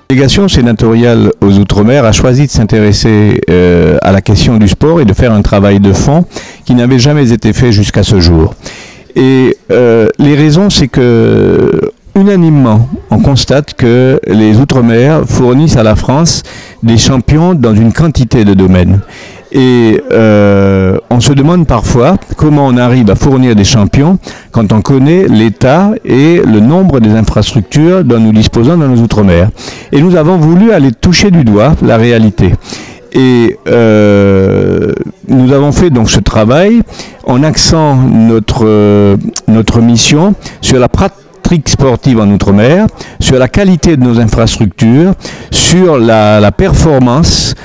La délégation sénatoriale aux Outre-mer a choisi de s'intéresser à la question du sport et de faire un travail de fond qui n'avait jamais été fait jusqu'à ce jour. Et les raisons, c'est que unanimement, on constate que les Outre-mer fournissent à la France des champions dans une quantité de domaines. Et on se demande parfois comment on arrive à fournir des champions quand on connaît l'état et le nombre des infrastructures dont nous disposons dans nos Outre-mer. Et nous avons voulu aller toucher du doigt la réalité. Et nous avons fait donc ce travail en axant notre mission sur la pratique sportive en Outre-mer, sur la qualité de nos infrastructures, sur la performance,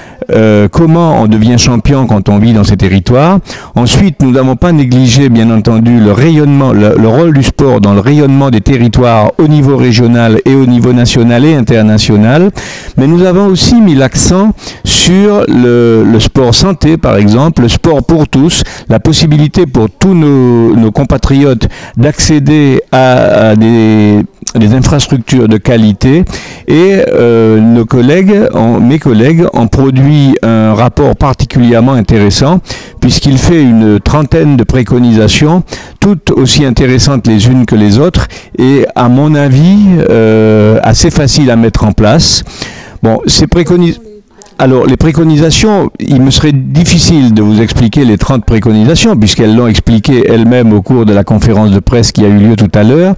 comment on devient champion quand on vit dans ces territoires. Ensuite, nous n'avons pas négligé, bien entendu, le rayonnement, le rôle du sport dans le rayonnement des territoires au niveau régional et au niveau national et international. Mais nous avons aussi mis l'accent sur le sport santé, par exemple, le sport pour tous, la possibilité pour tous nos compatriotes d'accéder à des infrastructures de qualité. Et mes collègues ont produit un rapport particulièrement intéressant puisqu'il fait une trentaine de préconisations, toutes aussi intéressantes les unes que les autres et à mon avis assez faciles à mettre en place. Bon, alors, les préconisations, il me serait difficile de vous expliquer les 30 préconisations, puisqu'elles l'ont expliqué elles-mêmes au cours de la conférence de presse qui a eu lieu tout à l'heure,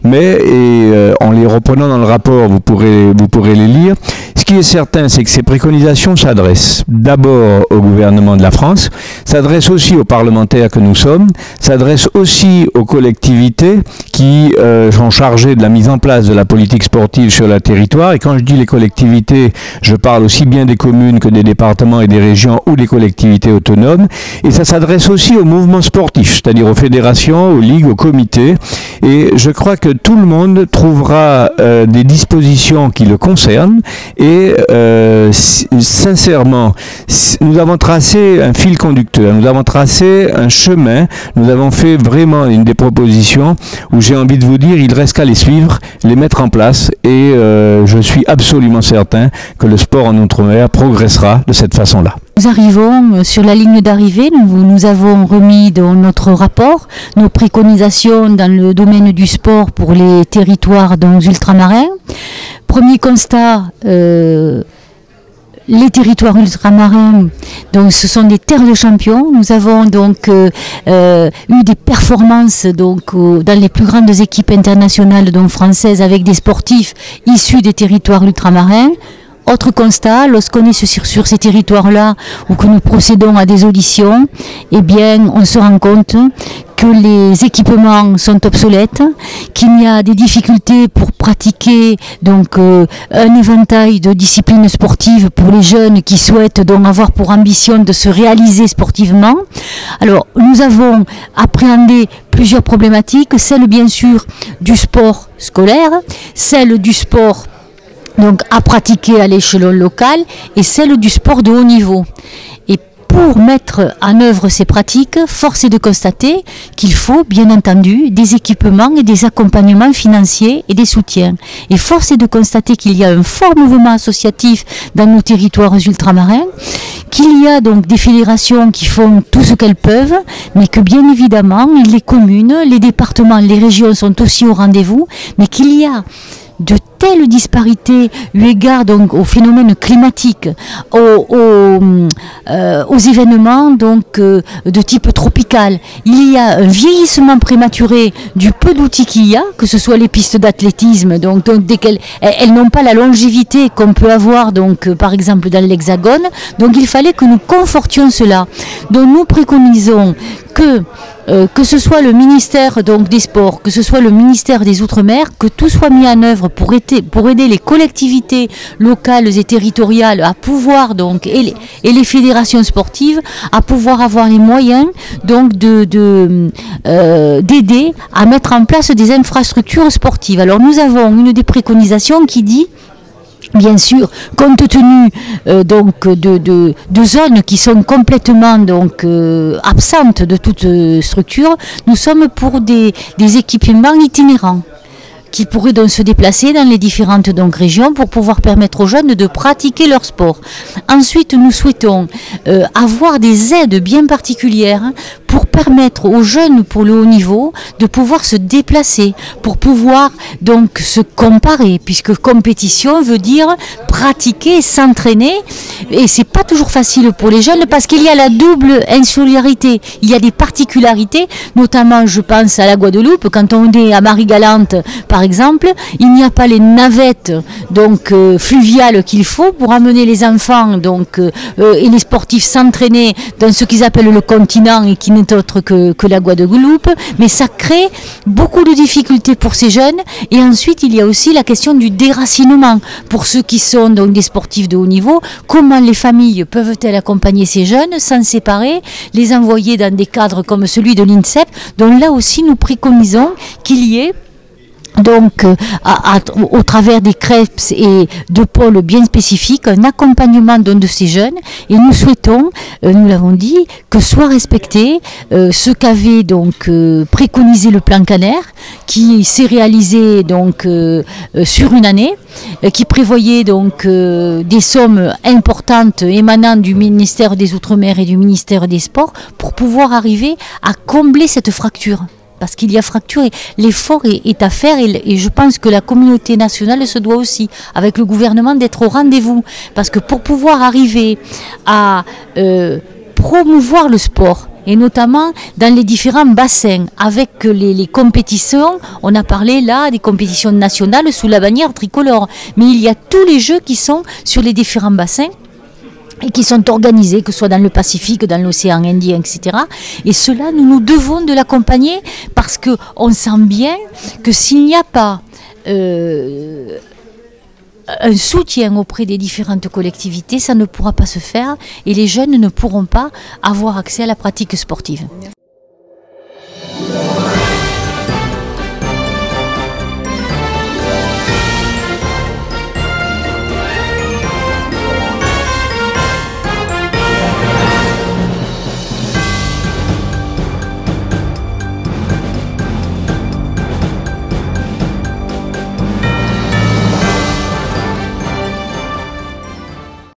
mais en les reprenant dans le rapport, vous pourrez les lire. Ce qui est certain, c'est que ces préconisations s'adressent d'abord au gouvernement de la France, s'adressent aussi aux parlementaires que nous sommes, s'adressent aussi aux collectivités qui sont chargées de la mise en place de la politique sportive sur le territoire. Et quand je dis les collectivités, je parle aussi bien des communes que des départements et des régions ou des collectivités autonomes. Et ça s'adresse aussi au mouvement sportif, c'est-à-dire aux fédérations, aux ligues, aux comités. Et je crois que tout le monde trouvera des dispositions qui le concernent. Et sincèrement, nous avons tracé un fil conducteur, nous avons tracé un chemin, nous avons fait vraiment une des propositions où j'ai envie de vous dire, il reste qu'à les suivre, les mettre en place. Et je suis absolument certain que le sport en Outre-mer progressera de cette façon-là. Nous arrivons sur la ligne d'arrivée, nous avons remis dans notre rapport nos préconisations dans le domaine du sport pour les territoires ultramarins. Premier constat, les territoires ultramarins, donc ce sont des terres de champions. Nous avons donc eu des performances dans les plus grandes équipes internationales françaises avec des sportifs issus des territoires ultramarins. Autre constat, lorsqu'on est sur ces territoires-là ou que nous procédons à des auditions, eh bien, on se rend compte que les équipements sont obsolètes, qu'il y a des difficultés pour pratiquer un éventail de disciplines sportives pour les jeunes qui souhaitent donc avoir pour ambition de se réaliser sportivement. Alors, nous avons appréhendé plusieurs problématiques, celle bien sûr du sport scolaire, celle du sport à pratiquer à l'échelon local et celle du sport de haut niveau. Et pour mettre en œuvre ces pratiques, force est de constater qu'il faut bien entendu des équipements et des accompagnements financiers et des soutiens. Et force est de constater qu'il y a un fort mouvement associatif dans nos territoires ultramarins, qu'il y a donc des fédérations qui font tout ce qu'elles peuvent, mais que bien évidemment les communes, les départements, les régions sont aussi au rendez-vous, mais qu'il y a de telles disparités eu égard aux phénomènes climatiques, aux événements de type tropical. Il y a un vieillissement prématuré du peu d'outils qu'il y a, que ce soit les pistes d'athlétisme, elles n'ont pas la longévité qu'on peut avoir par exemple dans l'Hexagone. Donc il fallait que nous confortions cela. Donc nous préconisons que ce soit le ministère des Sports, que ce soit le ministère des Outre-mer, que tout soit mis en œuvre pour aider les collectivités locales et territoriales à pouvoir et les fédérations sportives à pouvoir avoir les moyens d'aider à mettre en place des infrastructures sportives. Alors nous avons une des préconisations qui dit, bien sûr, compte tenu de zones qui sont complètement absentes de toute structure, nous sommes pour des équipements itinérants. qui pourraient donc se déplacer dans les différentes régions pour pouvoir permettre aux jeunes de pratiquer leur sport. Ensuite, nous souhaitons avoir des aides bien particulières pour permettre aux jeunes pour le haut niveau de pouvoir se déplacer, pour pouvoir donc se comparer, puisque compétition veut dire pratiquer, s'entraîner, et c'est pas toujours facile pour les jeunes parce qu'il y a la double insularité, il y a des particularités, notamment je pense à la Guadeloupe, quand on est à Marie-Galante par exemple, il n'y a pas les navettes donc fluviales qu'il faut pour amener les enfants donc et les sportifs s'entraîner dans ce qu'ils appellent le continent et qui n'est autre que la Guadeloupe, mais ça crée beaucoup de difficultés pour ces jeunes. Et ensuite il y a aussi la question du déracinement pour ceux qui sont donc des sportifs de haut niveau. Comment les familles peuvent-elles accompagner ces jeunes sans séparer, les envoyer dans des cadres comme celui de l'INSEP, dont là aussi nous préconisons qu'il y ait donc au travers des CREPS et de pôles bien spécifiques, un accompagnement de ces jeunes, et nous souhaitons, nous l'avons dit, que soit respecté ce qu'avait donc préconisé le plan Caner, qui s'est réalisé donc sur une année, qui prévoyait donc des sommes importantes émanant du ministère des Outre-mer et du ministère des Sports pour pouvoir arriver à combler cette fracture. Parce qu'il y a fracture et l'effort est à faire et je pense que la communauté nationale se doit aussi, avec le gouvernement, d'être au rendez-vous. Parce que pour pouvoir arriver à promouvoir le sport, et notamment dans les différents bassins, avec les compétitions, on a parlé là des compétitions nationales sous la bannière tricolore, mais il y a tous les jeux qui sont sur les différents bassins, et qui sont organisés, que ce soit dans le Pacifique, dans l'océan Indien, etc. Et cela, nous devons de l'accompagner parce qu'on sent bien que s'il n'y a pas un soutien auprès des différentes collectivités, ça ne pourra pas se faire et les jeunes ne pourront pas avoir accès à la pratique sportive.